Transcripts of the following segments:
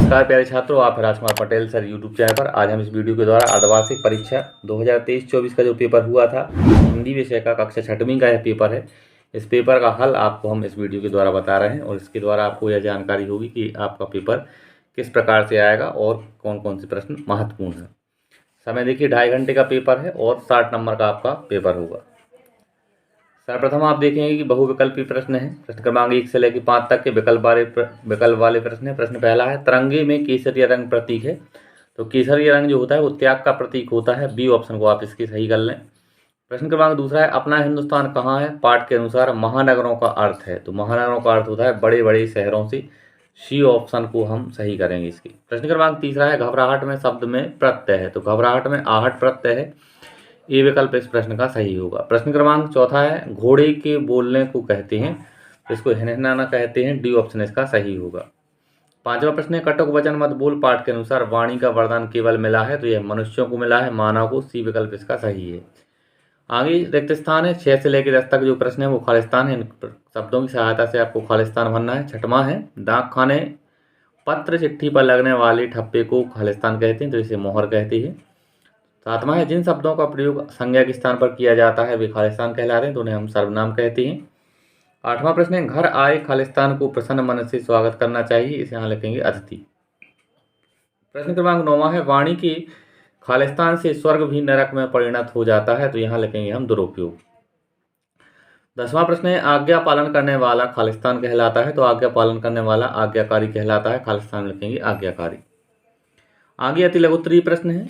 नमस्कार प्यारे छात्रों, आप Rajkumar Patel sir YouTube channel पर। आज हम इस वीडियो के द्वारा अर्धवार्षिक परीक्षा 2023-24 का जो पेपर हुआ था, हिंदी विषय का कक्षा 6वीं का यह पेपर है। इस पेपर का हल आपको हम इस वीडियो के द्वारा बता रहे हैं और इसके द्वारा आपको यह जानकारी होगी कि आपका पेपर किस प्रकार से आएगा और कौन कौन से प्रश्न महत्वपूर्ण हैं। समय देखिए 2.5 घंटे का पेपर है और 60 नंबर का आपका पेपर होगा। सर्वप्रथम आप देखेंगे कि बहुविकल्पी प्रश्न है। प्रश्न क्रमांक 1 से लेकर 5 तक के विकल्प वाले प्रश्न है। प्रश्न पहला है, तिरंगे में केसरिया रंग प्रतीक है। तो केसरिया रंग जो होता है वो त्याग का प्रतीक होता है। बी ऑप्शन को आप इसकी सही कर लें। प्रश्न क्रमांक दूसरा है, अपना हिंदुस्तान कहाँ है। पाठ के अनुसार महानगरों का अर्थ है। तो महानगरों का अर्थ होता है बड़े बड़े शहरों से। सी ऑप्शन को हम सही करेंगे इसकी। प्रश्न क्रमांक तीसरा है, घबराहट में शब्द में प्रत्यय है। तो घबराहट में आहट प्रत्यय है। ये विकल्प इस प्रश्न का सही होगा। प्रश्न क्रमांक चौथा है, घोड़े के बोलने को कहते हैं। तो इसको हिनहिनाना कहते हैं। डी ऑप्शन इसका सही होगा। पांचवा प्रश्न है, कटुक वचन मत बोल। पाठ के अनुसार वाणी का वरदान केवल मिला है। तो यह मनुष्यों को मिला है, मानव को। सी विकल्प इसका सही है। आगे रिक्त स्थान है। 6 से लेकर 10 तक जो प्रश्न है वो खालिस्तान है। इन शब्दों की सहायता से आपको खालिस्तान भरना है। छठवां है, डाक खाने पत्र चिट्ठी पर लगने वाले ठप्पे को खालिस्तान कहते हैं। तो इसे मोहर कहते हैं। सातवां है, जिन शब्दों का प्रयोग संज्ञा के स्थान पर किया जाता है वे खालिस्तान कहलाते हैं। तो उन्हें हम सर्वनाम कहते हैं। आठवां प्रश्न है, घर आए खालिस्तान को प्रसन्न मन से स्वागत करना चाहिए। इसे यहाँ लिखेंगे अतिथि। प्रश्न क्रमांक 9वां है, वाणी के खालिस्तान से स्वर्ग भी नरक में परिणत हो जाता है। तो यहाँ लिखेंगे हम दुरुपयोग। 10वां प्रश्न है, आज्ञा पालन करने वाला खालिस्तान कहलाता है। तो आज्ञा पालन करने वाला आज्ञाकारी कहलाता है। खालिस्तान लिखेंगे आज्ञाकारी। आगे अति लघुत्तरीय प्रश्न है।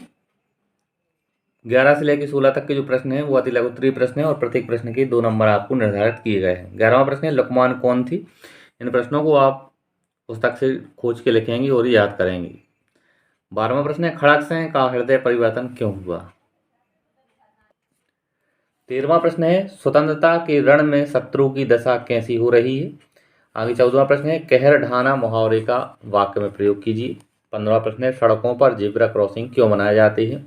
11 से लेकर 16 तक के जो प्रश्न है वो अति लघुत्तरीय प्रश्न है और प्रत्येक प्रश्न के 2 नंबर आपको निर्धारित किए गए हैं। 11वां प्रश्न है, लुकमान कौन थी। इन प्रश्नों को आप पुस्तक से खोज के लिखेंगे और याद करेंगे। 12वां प्रश्न है, खड़ग सिंह का हृदय परिवर्तन क्यों हुआ। 13वां प्रश्न है, स्वतंत्रता के रण में शत्रु की दशा कैसी हो रही है। आगे 14वां प्रश्न है, कहर ढाना मुहावरे का वाक्य में प्रयोग कीजिए। 15वां प्रश्न है, सड़कों पर जेब्रा क्रॉसिंग क्यों बनाए जाते हैं।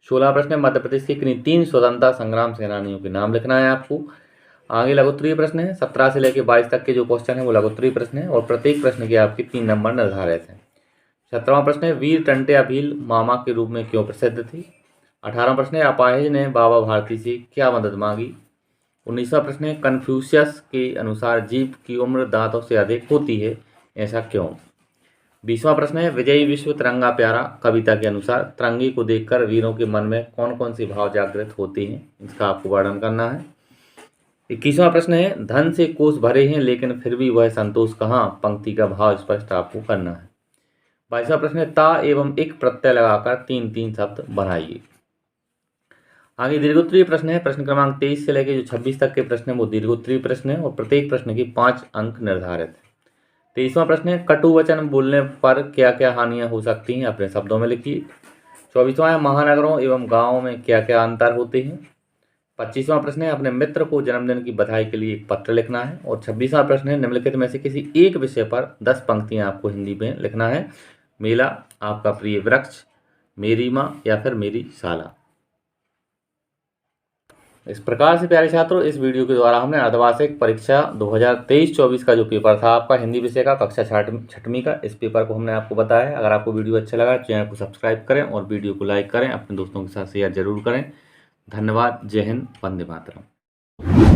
16वां प्रश्न है, मध्य प्रदेश के किन्हीं 3 स्वतंत्रता संग्राम सेनानियों के नाम लिखना है आपको। आगे लघुत्तरीय प्रश्न है। 17 से लेकर 22 तक के जो क्वेश्चन है वो लघुत्तरीय प्रश्न है और प्रत्येक प्रश्न के आपके 3 नंबर निर्धारित हैं। 17वां प्रश्न है, वीर टंट्या भील मामा के रूप में क्यों प्रसिद्ध थे। 18वां प्रश्न है, अपाहिज ने बाबा भारती से क्या मदद मांगी। 19वां प्रश्न है, कन्फ्यूशियस के अनुसार जीभ की उम्र दांतों से अधिक होती है, ऐसा क्यों। 20वां प्रश्न है, विजयी विश्व तिरंगा प्यारा कविता के अनुसार तिरंगे को देखकर वीरों के मन में कौन कौन सी भाव जागृत होते हैं, इसका आपको वर्णन करना है। 21वां प्रश्न है, धन से कोष भरे हैं लेकिन फिर भी वह संतोष कहाँ, पंक्ति का भाव स्पष्ट आपको करना है। 22वां प्रश्न है, ता एवं एक प्रत्यय लगाकर 3-3 शब्द बनाइए। आगे दीर्घोत्तरीय प्रश्न है। प्रश्न क्रमांक 23 से लेकर जो 26 तक के प्रश्न है वो दीर्घोत्तरीय प्रश्न है और प्रत्येक प्रश्न के 5 अंक निर्धारित है। 23वां प्रश्न है, कटु वचन बोलने पर क्या क्या हानियां हो सकती हैं, अपने शब्दों में लिखिए। 24वां है, महानगरों एवं गांवों में क्या क्या अंतर होते हैं। 25वां प्रश्न है, अपने मित्र को जन्मदिन की बधाई के लिए एक पत्र लिखना है। और 26वां प्रश्न है, निम्नलिखित में से किसी एक विषय पर 10 पंक्तियां आपको हिंदी में लिखना है। मेला, आपका प्रिय वृक्ष, मेरी माँ या फिर मेरी शाला। इस प्रकार से प्यारे छात्रों, इस वीडियो के द्वारा हमने अर्धवार्षिक परीक्षा 2023-24 का जो पेपर था आपका हिंदी विषय का कक्षा 6वीं का, इस पेपर को हमने आपको बताया है। अगर आपको वीडियो अच्छा लगा चैनल को सब्सक्राइब करें और वीडियो को लाइक करें, अपने दोस्तों के साथ शेयर जरूर करें। धन्यवाद। जय हिंद, वंदे मातरम।